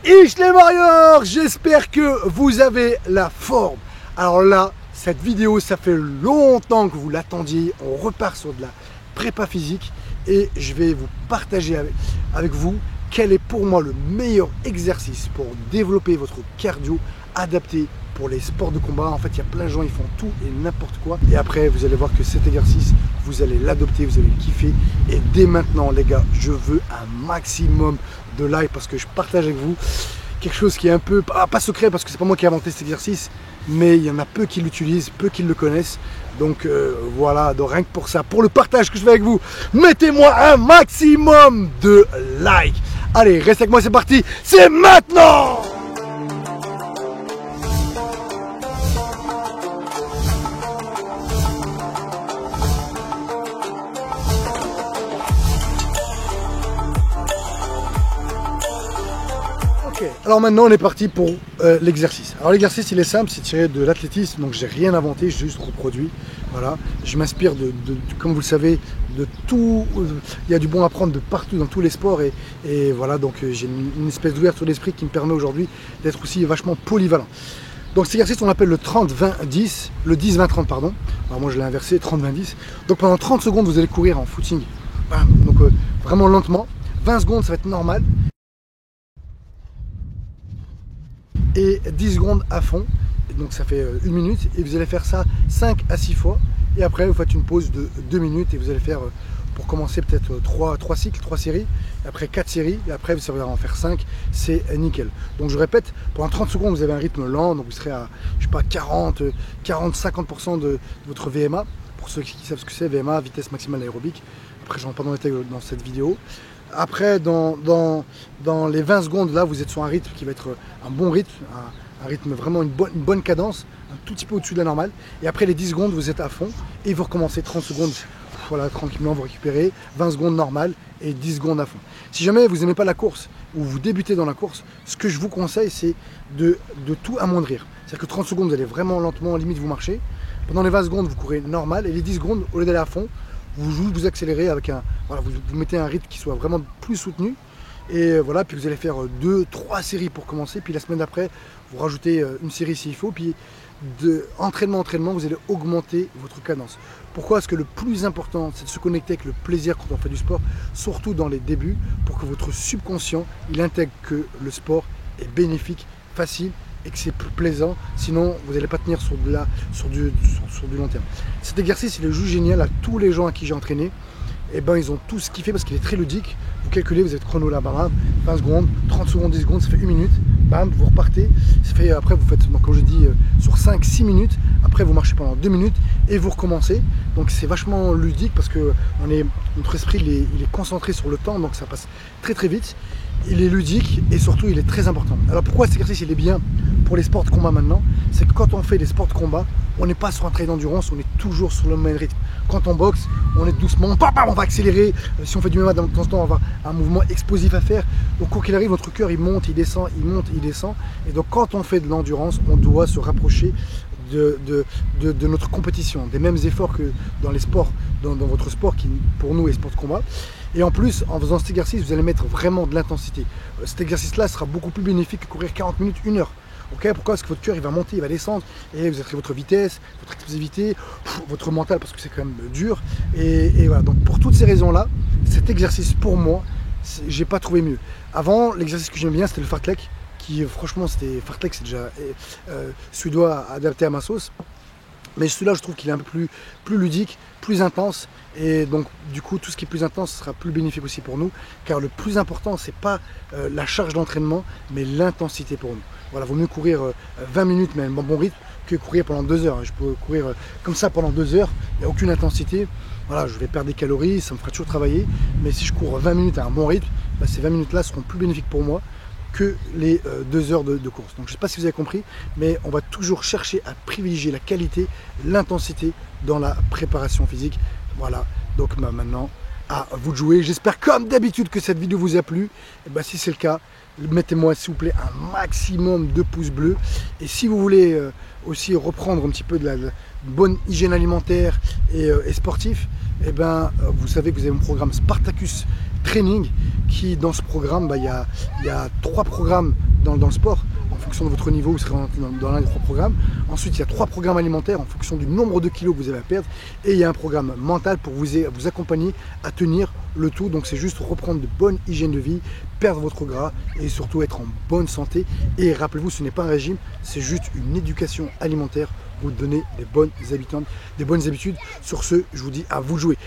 Ich les Warriors, j'espère que vous avez la forme. Alors là, cette vidéo, ça fait longtemps que vous l'attendiez. On repart sur de la prépa physique et je vais vous partager avec vous quel est pour moi le meilleur exercice pour développer votre cardio adapté pour les sports de combat. En fait, il y a plein de gens, ils font tout et n'importe quoi. Et après, vous allez voir que cet exercice, vous allez l'adopter, vous allez le kiffer. Et dès maintenant, les gars, je veux un maximum de likes parce que je partage avec vous quelque chose qui est un peu, pas secret parce que c'est pas moi qui ai inventé cet exercice, mais il y en a peu qui l'utilisent, peu qui le connaissent. Donc voilà, donc rien que pour ça, pour le partage que je fais avec vous, mettez-moi un maximum de likes. Allez, reste avec moi, c'est parti, c'est maintenant! Alors maintenant on est parti pour l'exercice. Alors l'exercice il est simple, c'est tiré de l'athlétisme, donc j'ai rien inventé, j'ai juste reproduit. Voilà, je m'inspire comme vous le savez, de tout. Il y a du bon à prendre de partout dans tous les sports et voilà, donc j'ai une espèce d'ouverture d'esprit qui me permet aujourd'hui d'être aussi vachement polyvalent. Donc cet exercice on l'appelle le 30-20-10, le 10-20-30 pardon. Alors moi je l'ai inversé, 30-20-10. Donc pendant 30 secondes vous allez courir en footing. Donc vraiment lentement. 20 secondes ça va être normal. Et 10 secondes à fond, donc ça fait 1 minute et vous allez faire ça 5 à 6 fois et après vous faites une pause de 2 minutes et vous allez faire pour commencer peut-être 3 cycles, 3 séries, et après 4 séries et après vous allez en faire 5, c'est nickel. Donc je répète, pendant 30 secondes vous avez un rythme lent, donc vous serez à je sais pas 40-50% de votre VMA, pour ceux qui savent ce que c'est, VMA, vitesse maximale aérobique. Après je rentre pas dans les détails dans cette vidéo. Après, dans les 20 secondes, là, vous êtes sur un rythme qui va être un bon rythme, un rythme vraiment une bonne cadence, un tout petit peu au-dessus de la normale. Et après les 10 secondes, vous êtes à fond et vous recommencez 30 secondes, voilà, tranquillement, vous récupérez, 20 secondes normales et 10 secondes à fond. Si jamais vous n'aimez pas la course ou vous débutez dans la course, ce que je vous conseille, c'est de tout amoindrir. C'est-à-dire que 30 secondes, vous allez vraiment lentement, limite vous marchez. Pendant les 20 secondes, vous courez normal et les 10 secondes, au lieu d'aller à fond, vous accélérez avec voilà, vous mettez un rythme qui soit vraiment plus soutenu et voilà, puis vous allez faire 2-3 séries pour commencer, puis la semaine d'après vous rajoutez une série s'il faut, puis entraînement vous allez augmenter votre cadence. Pourquoi? Parce que le plus important c'est de se connecter avec le plaisir quand on fait du sport, surtout dans les débuts, pour que votre subconscient il intègre que le sport est bénéfique, facile et que c'est plus plaisant, sinon vous n'allez pas tenir sur du long terme. Cet exercice il est juste génial à tous les gens à qui j'ai entraîné, et ben ils ont tous kiffé parce qu'il est très ludique. Vous calculez, vous êtes chrono là, bam, 20 secondes, 30 secondes, 10 secondes, ça fait 1 minute, bam, vous repartez, ça fait, après vous faites, comme je dis, sur 5-6 minutes, après vous marchez pendant 2 minutes et vous recommencez. Donc c'est vachement ludique parce que notre esprit il est concentré sur le temps, donc ça passe très très vite. Il est ludique et surtout il est très important. Alors pourquoi cet exercice il est bien pour les sports de combat maintenant? C'est que quand on fait des sports de combat, on n'est pas sur un trait d'endurance, on est toujours sur le même rythme. Quand on boxe, on est doucement, on va accélérer. Si on fait du MMA, dans le temps, on va avoir un mouvement explosif à faire. Donc quoi qu'il arrive, notre cœur il monte, il descend, il monte, il descend. Et donc quand on fait de l'endurance, on doit se rapprocher de notre compétition, des mêmes efforts que dans les sports, dans votre sport qui pour nous est sport de combat. Et en plus, en faisant cet exercice, vous allez mettre vraiment de l'intensité. Cet exercice-là sera beaucoup plus bénéfique que courir 40 minutes, 1 heure. Okay, pourquoi? Parce que votre cœur il va monter, il va descendre, et vous avez votre vitesse, votre explosivité, votre mental, parce que c'est quand même dur. Et voilà, donc pour toutes ces raisons-là, cet exercice pour moi, j'ai pas trouvé mieux. Avant, l'exercice que j'aimais bien, c'était le fartlek, qui franchement, fartlek, c'est déjà suédois adapté à ma sauce. Mais celui-là, je trouve qu'il est un peu plus ludique, plus intense. Et donc, du coup, tout ce qui est plus intense sera plus bénéfique aussi pour nous. Car le plus important, c'est pas la charge d'entraînement, mais l'intensité pour nous. Voilà, vaut mieux courir 20 minutes, mais à un bon rythme, que courir pendant 2 heures. Je peux courir comme ça pendant 2 heures, il n'y a aucune intensité. Voilà, je vais perdre des calories, ça me fera toujours travailler. Mais si je cours 20 minutes à un bon rythme, bah, ces 20 minutes-là seront plus bénéfiques pour moi que les 2 heures de course. Donc je ne sais pas si vous avez compris, mais on va toujours chercher à privilégier la qualité, l'intensité dans la préparation physique. Voilà, donc maintenant, à vous de jouer. J'espère comme d'habitude que cette vidéo vous a plu. Et ben, si c'est le cas, mettez-moi s'il vous plaît un maximum de pouces bleus. Et si vous voulez aussi reprendre un petit peu de la bonne hygiène alimentaire et sportif, et ben, vous savez que vous avez mon programme Spartacus training qui, dans ce programme, il y a 3 programmes dans le sport. En fonction de votre niveau, vous serez dans l'un des 3 programmes. Ensuite, il y a 3 programmes alimentaires en fonction du nombre de kilos que vous avez à perdre. Et il y a un programme mental pour vous accompagner à tenir le tout. Donc c'est juste reprendre de bonnes hygiènes de vie, perdre votre gras et surtout être en bonne santé. Et rappelez-vous, ce n'est pas un régime, c'est juste une éducation alimentaire pour vous donner des bonnes habitudes. Sur ce, je vous dis à vous de jouer.